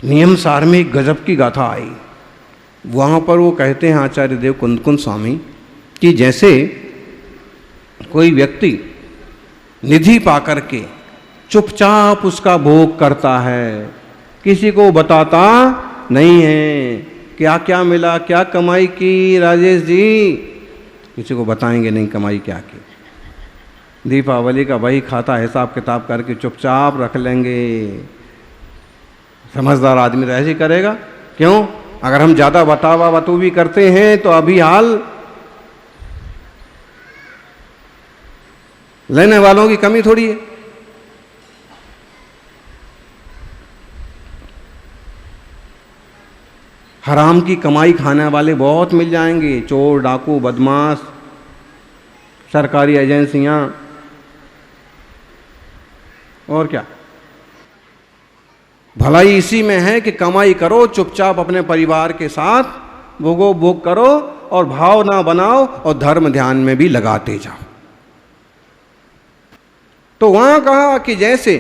नियम सार में एक गजब की गाथा आई। वहाँ पर वो कहते हैं आचार्य देव कुंदकुंद स्वामी कि जैसे कोई व्यक्ति निधि पाकर के चुपचाप उसका भोग करता है, किसी को बताता नहीं है क्या क्या मिला, क्या कमाई की राजेश जी, किसी को बताएंगे नहीं कमाई क्या की। दीपावली का वही खाता हिसाब किताब करके चुपचाप रख लेंगे। समझदार आदमी तो ऐसे ही करेगा। क्यों? अगर हम ज़्यादा बतावा बतू भी करते हैं तो अभी हाल लेने वालों की कमी थोड़ी है। हराम की कमाई खाने वाले बहुत मिल जाएंगे, चोर डाकू बदमाश, सरकारी एजेंसियां और क्या। भलाई इसी में है कि कमाई करो, चुपचाप अपने परिवार के साथ भोगो, भोग करो और भाव ना बनाओ और धर्म ध्यान में भी लगाते जाओ। तो वहां कहा कि जैसे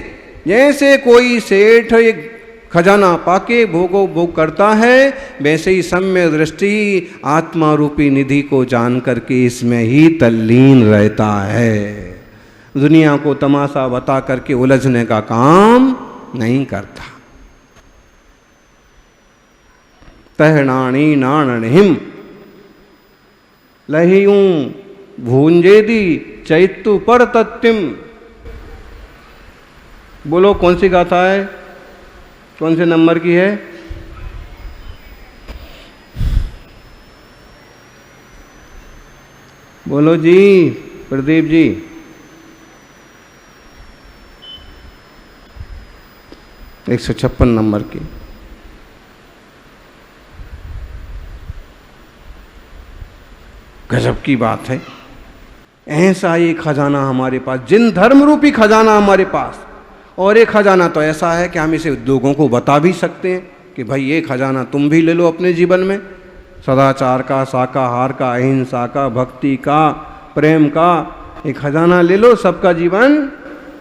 जैसे कोई सेठ एक खजाना पाके भोगो भोग करता है, वैसे ही सम्य दृष्टि आत्मा रूपी निधि को जान करके इसमें ही तल्लीन रहता है। दुनिया को तमाशा बता करके उलझने का काम नहीं करता। तहनाणी नाणहिम लहियूं भूंजेदी चैतु पर तत्तिम। बोलो कौन सी गाथा है, कौन से नंबर की है? बोलो जी प्रदीप जी। 156 नंबर की। गजब की बात है। ऐसा एक खजाना हमारे पास, जिन धर्म रूपी खजाना हमारे पास, और एक खजाना तो ऐसा है कि हम इसे लोगों को बता भी सकते हैं कि भाई ये खजाना तुम भी ले लो अपने जीवन में। सदाचार का, शाकाहार का, अहिंसा का, भक्ति का, प्रेम का एक खजाना ले लो, सबका जीवन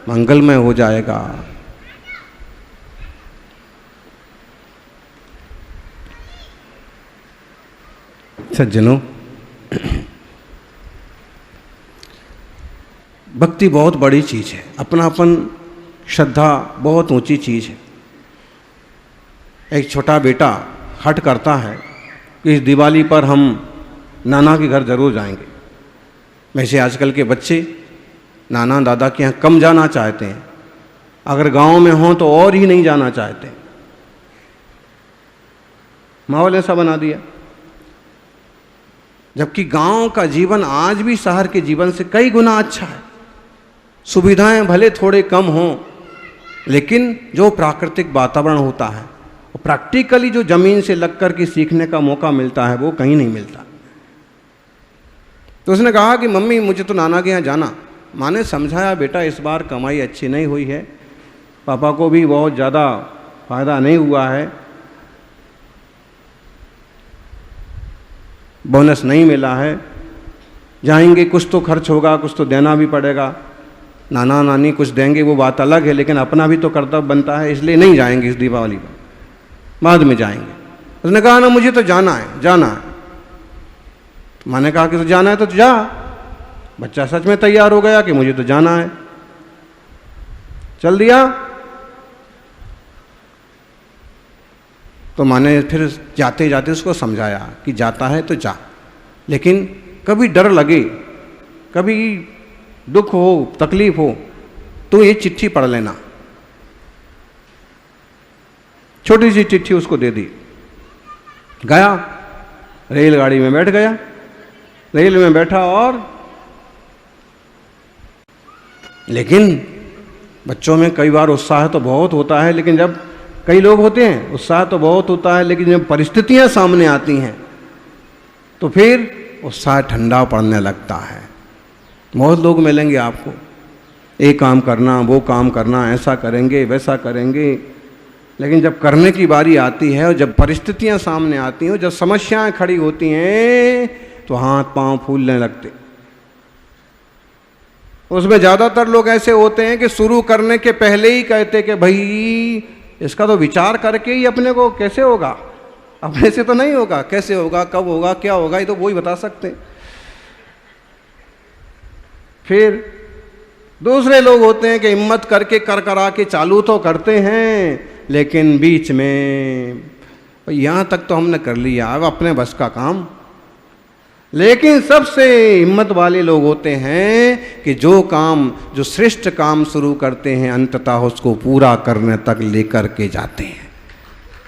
मंगलमय हो जाएगा। सज्जनों, भक्ति बहुत बड़ी चीज़ है, अपनापन श्रद्धा बहुत ऊंची चीज़ है। एक छोटा बेटा हट करता है कि इस दिवाली पर हम नाना के घर जरूर जाएंगे। वैसे आजकल के बच्चे नाना दादा के यहाँ कम जाना चाहते हैं, अगर गांव में हों तो और ही नहीं जाना चाहते। माहौल ऐसा बना दिया। जबकि गांव का जीवन आज भी शहर के जीवन से कई गुना अच्छा है। सुविधाएं भले थोड़े कम हों, लेकिन जो प्राकृतिक वातावरण होता है, प्रैक्टिकली जो जमीन से लग कर के सीखने का मौका मिलता है, वो कहीं नहीं मिलता। तो उसने कहा कि मम्मी मुझे तो नाना के यहाँ जाना। माँ ने समझाया, बेटा इस बार कमाई अच्छी नहीं हुई है, पापा को भी बहुत ज़्यादा फायदा नहीं हुआ है, बोनस नहीं मिला है, जाएंगे कुछ तो खर्च होगा, कुछ तो देना भी पड़ेगा। नाना नानी कुछ देंगे वो बात अलग है, लेकिन अपना भी तो कर्तव्य बनता है, इसलिए नहीं जाएंगे इस दीपावली पर, बाद में जाएंगे। उसने कहा ना मुझे तो जाना है, जाना है। मैंने कहा कि तो जाना है तो जा। बच्चा सच में तैयार हो गया कि मुझे तो जाना है, चल दिया। तो मैंने फिर जाते जाते उसको समझाया कि जाता है तो जा, लेकिन कभी डर लगे, कभी दुख हो, तकलीफ हो, तो ये चिट्ठी पढ़ लेना। छोटी सी चिट्ठी उसको दे दी। गया, रेलगाड़ी में बैठ गया, रेल में बैठा, और लेकिन बच्चों में कई बार उत्साह तो बहुत होता है, लेकिन जब कई लोग होते हैं उत्साह तो बहुत होता है, लेकिन जब परिस्थितियां सामने आती हैं तो फिर उत्साह ठंडा पड़ने लगता है। बहुत लोग मिलेंगे आपको, एक काम करना, वो काम करना, ऐसा करेंगे, वैसा करेंगे, लेकिन जब करने की बारी आती है और जब परिस्थितियां सामने आती हैं, जब समस्याएं खड़ी होती हैं, तो हाथ पांव फूलने लगते। उसमें ज़्यादातर लोग ऐसे होते हैं कि शुरू करने के पहले ही कहते कि भाई इसका तो विचार करके ही अपने को कैसे होगा, अपने से तो नहीं होगा, कैसे होगा, कब होगा, क्या होगा, ये तो वही बता सकते हैं। फिर दूसरे लोग होते हैं कि हिम्मत करके कर करा के चालू तो करते हैं, लेकिन बीच में यहाँ तक तो हमने कर लिया, अब अपने बस का काम। लेकिन सबसे हिम्मत वाले लोग होते हैं कि जो श्रेष्ठ काम शुरू करते हैं अंततः उसको पूरा करने तक लेकर के जाते हैं,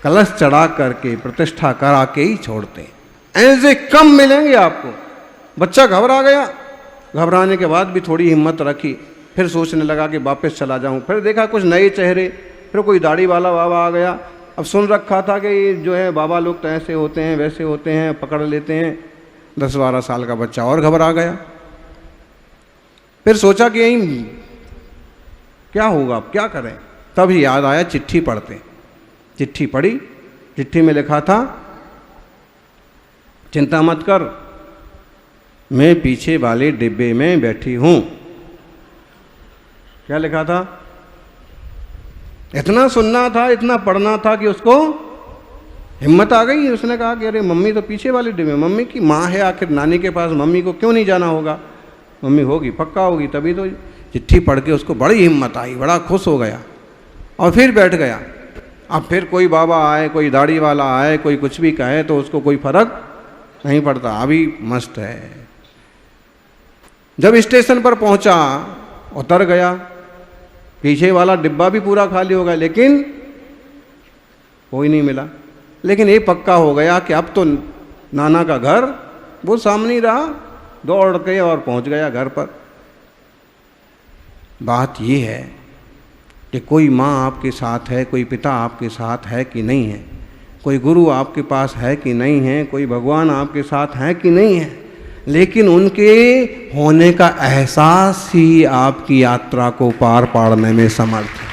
कलश चढ़ा करके प्रतिष्ठा करा के ही छोड़ते हैं। ऐसे कम मिलेंगे आपको। बच्चा घबरा गया, घबराने के बाद भी थोड़ी हिम्मत रखी, फिर सोचने लगा कि वापस चला जाऊं, फिर देखा कुछ नए चेहरे, फिर कोई दाढ़ी वाला बाबा आ गया। अब सुन रखा था कि ये जो है बाबा लोग तो ऐसे होते हैं वैसे होते हैं, पकड़ लेते हैं। 10-12 साल का बच्चा और घबरा गया। फिर सोचा कि यही क्या होगा, अब क्या करें। तब याद आया चिट्ठी पढ़ते। चिट्ठी पढ़ी, चिट्ठी में लिखा था, चिंता मत कर, मैं पीछे वाले डिब्बे में बैठी हूं। क्या लिखा था? इतना सुनना था, इतना पढ़ना था कि उसको हिम्मत आ गई। उसने कहा कि अरे मम्मी तो पीछे वाली डिब्बे, मम्मी की माँ है आखिर, नानी के पास मम्मी को क्यों नहीं जाना होगा, मम्मी होगी, पक्का होगी। तभी तो चिट्ठी पढ़ के उसको बड़ी हिम्मत आई, बड़ा खुश हो गया और फिर बैठ गया। अब फिर कोई बाबा आए, कोई दाढ़ी वाला आए, कोई कुछ भी कहे तो उसको कोई फर्क नहीं पड़ता, अभी मस्त है। जब स्टेशन पर पहुंचा, उतर गया, पीछे वाला डिब्बा भी पूरा खाली हो गया, लेकिन कोई नहीं मिला। लेकिन ये पक्का हो गया कि अब तो नाना का घर वो सामने ही रहा, दौड़ के और पहुंच गया घर पर। बात ये है कि कोई माँ आपके साथ है, कोई पिता आपके साथ है कि नहीं है, कोई गुरु आपके पास है कि नहीं है, कोई भगवान आपके साथ है कि नहीं है, लेकिन उनके होने का एहसास ही आपकी यात्रा को पार पाड़ने में समर्थ है।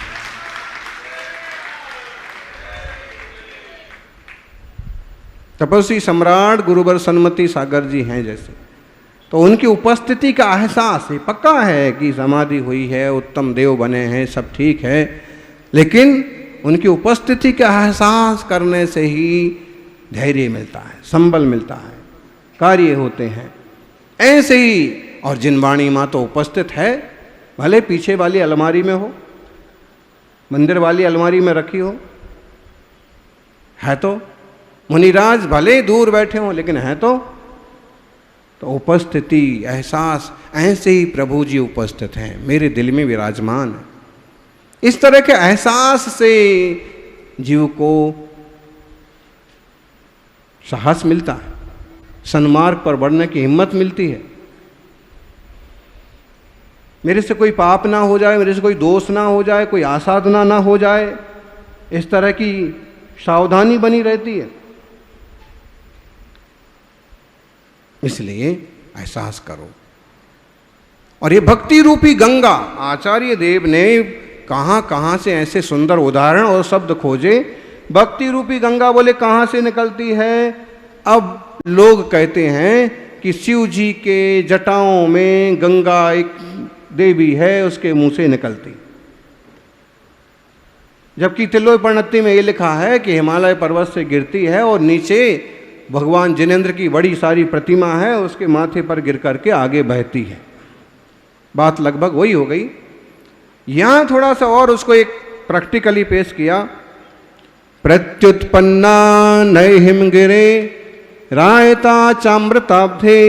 तपस्वी सम्राट गुरुवर सन्मति सागर जी हैं जैसे, तो उनकी उपस्थिति का एहसास है, पक्का है कि समाधि हुई है, उत्तम देव बने हैं, सब ठीक है, लेकिन उनकी उपस्थिति का एहसास करने से ही धैर्य मिलता है, संबल मिलता है, कार्य होते हैं। ऐसे ही और जिनवाणी माँ तो उपस्थित है, भले पीछे वाली अलमारी में हो, मंदिर वाली अलमारी में रखी हो, है तो मुनिराज भले दूर बैठे हों, लेकिन है तो उपस्थिति, एहसास, ऐसे ही प्रभु जी उपस्थित हैं, मेरे दिल में विराजमान है। इस तरह के एहसास से जीव को साहस मिलता है, सन्मार्ग पर बढ़ने की हिम्मत मिलती है। मेरे से कोई पाप ना हो जाए, मेरे से कोई दोष ना हो जाए, कोई आसाधना ना हो जाए, इस तरह की सावधानी बनी रहती है। इसलिए एहसास करो। और ये भक्ति रूपी गंगा, आचार्य देव ने कहाँ कहाँ से ऐसे सुंदर उदाहरण और शब्द खोजे। भक्ति रूपी गंगा बोले कहाँ से निकलती है? अब लोग कहते हैं कि शिव जी के जटाओं में गंगा एक देवी है, उसके मुंह से निकलती, जबकि तिलोय प्रणति में ये लिखा है कि हिमालय पर्वत से गिरती है और नीचे भगवान जिनेंद्र की बड़ी सारी प्रतिमा है, उसके माथे पर गिर करके आगे बहती है। बात लगभग वही हो गई। यहाँ थोड़ा सा और उसको एक प्रैक्टिकली पेश किया। प्रत्युत्पन्ना नय हिमगिरे रायता चामृताब्धे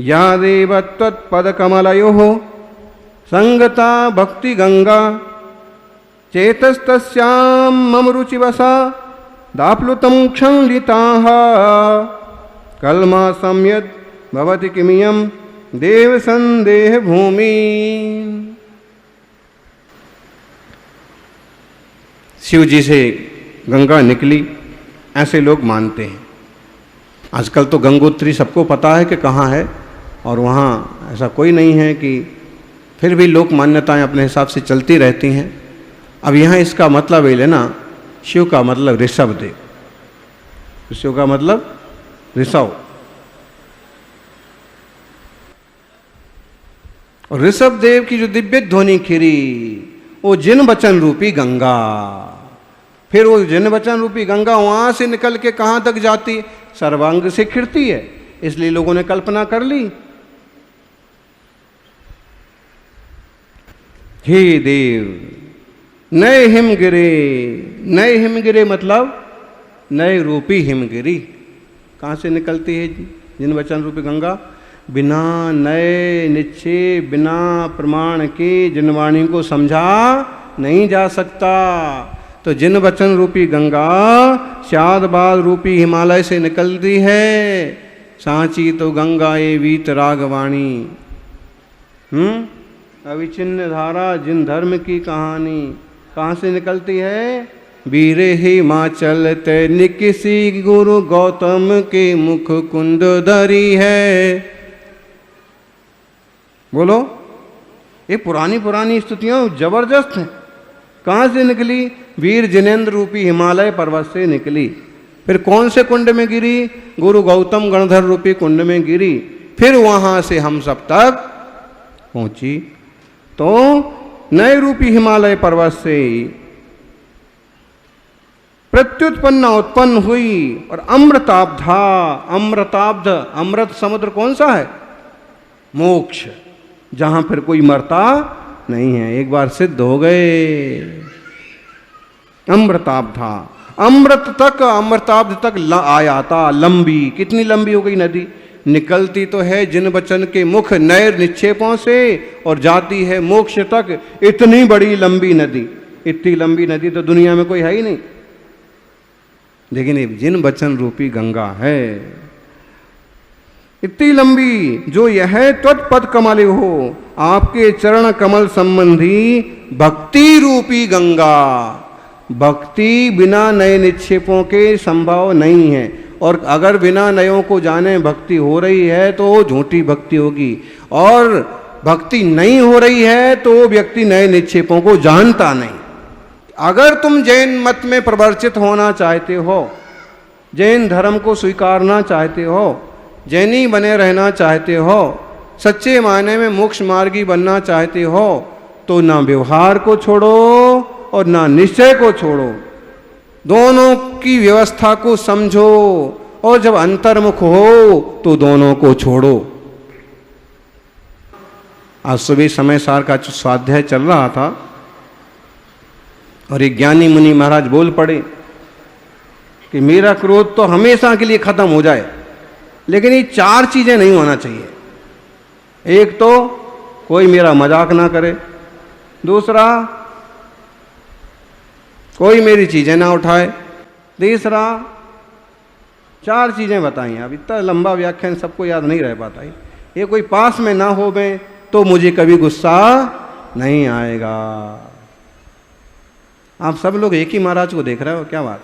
या देव त्वत्पदकमलयोः संगता भक्ति गंगा चेतस्तस्यां मम रुचिवसा दाप्लुतं क्षंलिताः कल्मा संयद भवति किमियं देव संदेह भूमि। शिव जी से गंगा निकली, ऐसे लोग मानते हैं। आजकल तो गंगोत्री सबको पता है कि कहाँ है, और वहाँ ऐसा कोई नहीं है कि, फिर भी लोक मान्यताएं अपने हिसाब से चलती रहती हैं। अब यहाँ इसका मतलब ये लेना, शिव का मतलब ऋषभ देव, शिव का मतलब ऋषभ, और ऋषभ देव की जो दिव्य ध्वनि खिरी, वो जिन वचन रूपी गंगा। फिर वो जिन वचन रूपी गंगा वहां से निकल के कहाँ तक जाती? सर्वांग से खिरती है। इसलिए लोगों ने कल्पना कर ली, हे देव नए हिमगिरे। नए हिमगिरे मतलब नए रूपी हिमगिरी। कहाँ से निकलती है जिन वचन रूपी गंगा? बिना नए निश्चय, बिना प्रमाण के जिनवाणी को समझा नहीं जा सकता। तो जिन वचन रूपी गंगा श्यादबाद रूपी हिमालय से निकलती है। सांची तो गंगा ये वीत रागवाणी। अविचिन्न धारा जिन धर्म की कहानी। कहाँ से निकलती है? वीरे हिमाचल निकिसी गुरु गौतम के मुख कुंड धरी है। बोलो, ये पुरानी पुरानी स्तुतियां जबरदस्त हैं। कहाँ से निकली? वीर जिनेन्द्र रूपी हिमालय पर्वत से निकली। फिर कौन से कुंड में गिरी? गुरु गौतम गणधर रूपी कुंड में गिरी। फिर वहां से हम सब तक पहुंची। तो नए रूपी हिमालय पर्वत से प्रत्युत्पन्न उत्पन्न हुई और अमृताब्धा। अमृताब्ध, अमृत समुद्र कौन सा है? मोक्ष, जहां फिर कोई मरता नहीं है। एक बार सिद्ध हो गए। अमृताब्धा, अमृत तक, अमृताब्ध तक आया था। लंबी, कितनी लंबी हो गई नदी? निकलती तो है जिन वचन के मुख नए निक्षेपों से और जाती है मोक्ष तक। इतनी बड़ी लंबी नदी, इतनी लंबी नदी तो दुनिया में कोई है ही नहीं। लेकिन ये जिन वचन रूपी गंगा है इतनी लंबी, जो यह त्वत्पद कमल हो, आपके चरण कमल संबंधी भक्ति रूपी गंगा। भक्ति बिना नए निक्षेपों के संभव नहीं है। और अगर बिना नयों को जाने भक्ति हो रही है तो झूठी भक्ति होगी, और भक्ति नहीं हो रही है तो वो व्यक्ति नए निक्षेपों को जानता नहीं। अगर तुम जैन मत में प्रवर्तित होना चाहते हो, जैन धर्म को स्वीकारना चाहते हो, जैनी बने रहना चाहते हो, सच्चे मायने में मोक्ष मार्गी बनना चाहते हो, तो ना व्यवहार को छोड़ो और ना निश्चय को छोड़ो। दोनों की व्यवस्था को समझो, और जब अंतर्मुख हो तो दोनों को छोड़ो। आज सुबह समय सार का स्वाध्याय चल रहा था और एक ज्ञानी मुनि महाराज बोल पड़े कि मेरा क्रोध तो हमेशा के लिए खत्म हो जाए, लेकिन ये 4 चीजें नहीं होना चाहिए। एक तो कोई मेरा मजाक ना करे, दूसरा कोई मेरी चीजें ना उठाए, तीसरा 4 चीजें बताई। अब इतना लंबा व्याख्यान सबको याद नहीं रह पाता है। ये कोई पास में ना हो गए तो मुझे कभी गुस्सा नहीं आएगा। आप सब लोग एक ही महाराज को देख रहे हो, क्या बात?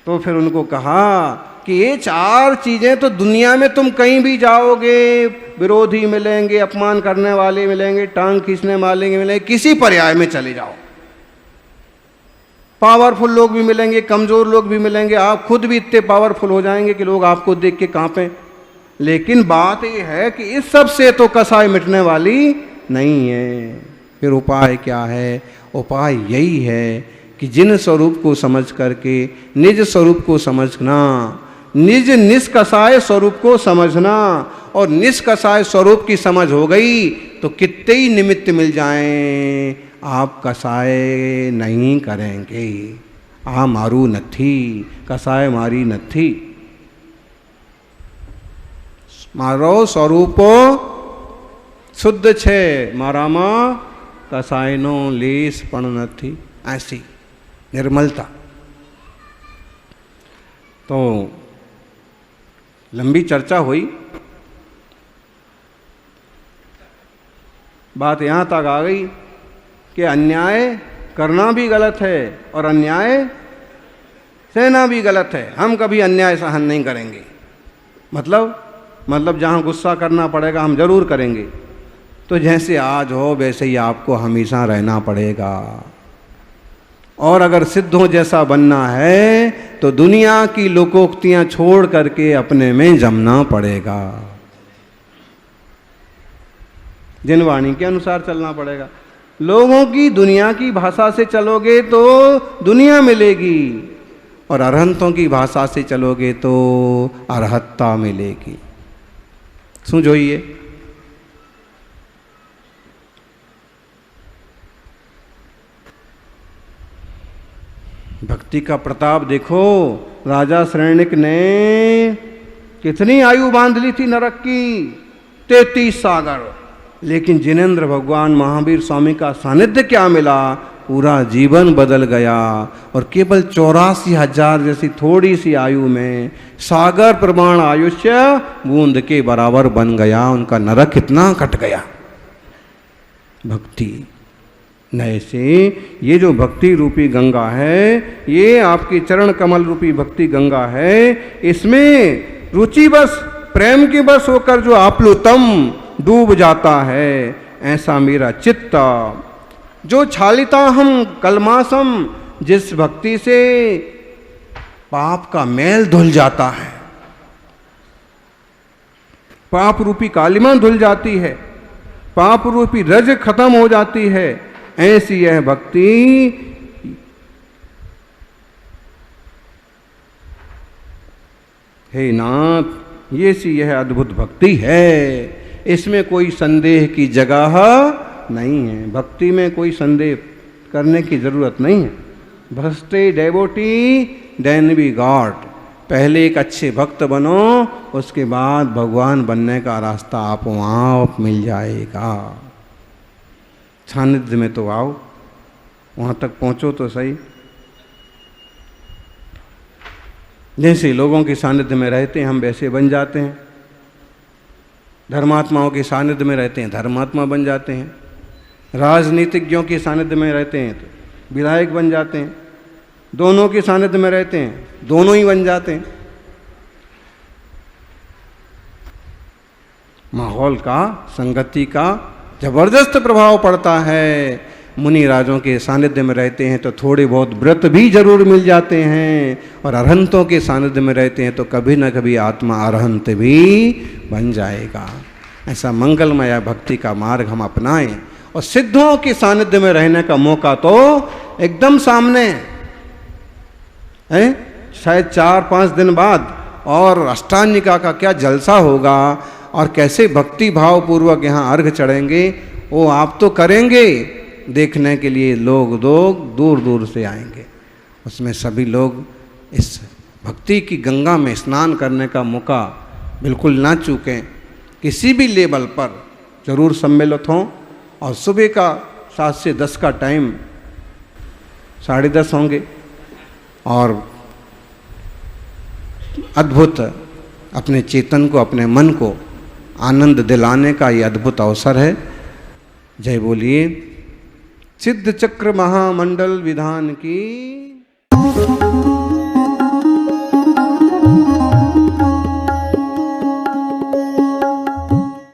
तो फिर उनको कहा कि ये 4 चीजें तो दुनिया में तुम कहीं भी जाओगे, विरोधी मिलेंगे, अपमान करने वाले मिलेंगे, टांग खींचने वाले मिलेंगे, किसी पर्याय में चले जाओ, पावरफुल लोग भी मिलेंगे, कमजोर लोग भी मिलेंगे, आप खुद भी इतने पावरफुल हो जाएंगे कि लोग आपको देख के कांपें। लेकिन बात यह है कि इस सब से तो कसाई मिटने वाली नहीं है। फिर उपाय क्या है? उपाय यही है कि जिन स्वरूप को समझ करके निज स्वरूप को समझना, निज निष्कसाय स्वरूप को समझना, और निष्कसाय स्वरूप की समझ हो गई तो कितने ही निमित्त मिल जाएं, आप कसाय नहीं करेंगे। आ मारू नथी, कसाय मारी नथी। मारो स्वरूपो शुद्ध छे, मारामा कसायनो लेस पण नथी। ऐसी निर्मलता। तो लंबी चर्चा हुई, बात यहाँ तक आ गई कि अन्याय करना भी गलत है और अन्याय सहना भी गलत है। हम कभी अन्याय सहन नहीं करेंगे। मतलब जहाँ गुस्सा करना पड़ेगा हम जरूर करेंगे। तो जैसे आज हो वैसे ही आपको हमेशा रहना पड़ेगा। और अगर सिद्धों जैसा बनना है तो दुनिया की लोकोक्तियां छोड़ करके अपने में जमना पड़ेगा, जिनवाणी के अनुसार चलना पड़ेगा। लोगों की दुनिया की भाषा से चलोगे तो दुनिया मिलेगी, और अरहंतों की भाषा से चलोगे तो अरहत्ता मिलेगी। समझोइए। भक्ति का प्रताप देखो। राजा श्रेणिक ने कितनी आयु बांध ली थी नरक की, 33 सागर, लेकिन जिनेंद्र भगवान महावीर स्वामी का सानिध्य क्या मिला, पूरा जीवन बदल गया। और केवल 84,000 जैसी थोड़ी सी आयु में सागर प्रमाण आयुष्य बूंद के बराबर बन गया। उनका नरक कितना कट गया। भक्ति नए से ये जो भक्ति रूपी गंगा है, ये आपकी चरण कमल रूपी भक्ति गंगा है, इसमें रुचि बस प्रेम की बस होकर जो आप्लुतम डूब जाता है, ऐसा मेरा चित्त जो छालिता हम कलमासम, जिस भक्ति से पाप का मैल धुल जाता है, पाप रूपी कालिमा धुल जाती है, पाप रूपी रज खत्म हो जाती है, ऐसी यह भक्ति हे नाथ, ये सी यह अद्भुत भक्ति है। इसमें कोई संदेह की जगह नहीं है। भक्ति में कोई संदेह करने की जरूरत नहीं है। भस्ते डेवोटी देन बी गॉड। पहले एक अच्छे भक्त बनो, उसके बाद भगवान बनने का रास्ता आप वहाँ मिल जाएगा। सानिध्य में तो आओ, वहाँ तक पहुँचो तो सही। जैसे लोगों के सानिध्य में रहते हैं हम वैसे बन जाते हैं, धर्मात्माओं के सानिध्य में रहते हैं धर्मात्मा बन जाते हैं, राजनीतिज्ञों के सानिध्य में रहते हैं तो विधायक बन जाते हैं, दोनों के सानिध्य में रहते हैं दोनों ही बन जाते हैं। माहौल का, संगति का जबरदस्त प्रभाव पड़ता है। मुनि राजों के सानिध्य में रहते हैं तो थोड़े बहुत व्रत भी जरूर मिल जाते हैं, और अरहंतों के सानिध्य में रहते हैं तो कभी न कभी आत्मा अरहंत भी बन जाएगा। ऐसा मंगलमय भक्ति का मार्ग हम अपनाएं, और सिद्धों के सानिध्य में रहने का मौका तो एकदम सामने है। शायद 4-5 दिन बाद और अष्टांगिका का क्या जलसा होगा, और कैसे भक्ति भाव पूर्वक यहाँ अर्घ चढ़ेंगे, वो आप तो करेंगे, देखने के लिए लोग दूर दूर से आएंगे। उसमें सभी लोग इस भक्ति की गंगा में स्नान करने का मौका बिल्कुल ना चूकें। किसी भी लेवल पर जरूर सम्मिलित हों, और सुबह का 7 से 10 का टाइम 10:30 होंगे, और अद्भुत अपने चेतन को, अपने मन को आनंद दिलाने का ये अद्भुत अवसर है। जय बोलिए सिद्ध चक्र महामंडल विधान की।